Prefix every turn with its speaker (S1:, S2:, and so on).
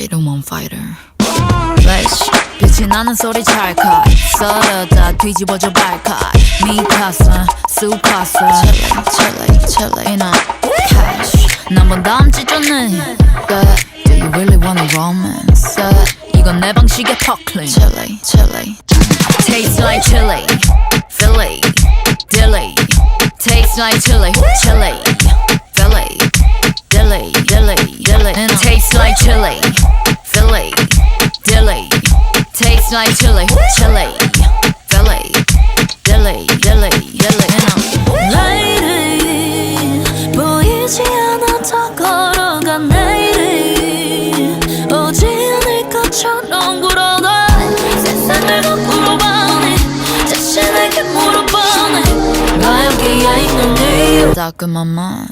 S1: fighter, one fighter. Flash, 빛이 나는 소리 찰칵 썰어다 뒤집어져 발칵 미카사 수카사 첼레 in a cash 난번 다음 찢었네 Do you really want a romance? 이건 내 방식의 턱클린 첼레 Tastes like chili Philly Dilly Tastes like chili Philly Dilly Tastes like chili Philly Dilly Tastes like chili Philly Dilly Lady 보이지 않아 더 걸어가 내일이 오지 않을 것처럼 굴어가 세상을 거꾸로 보니 자신에게 물어보니 나 여기에 있는 이유 따끔한 맛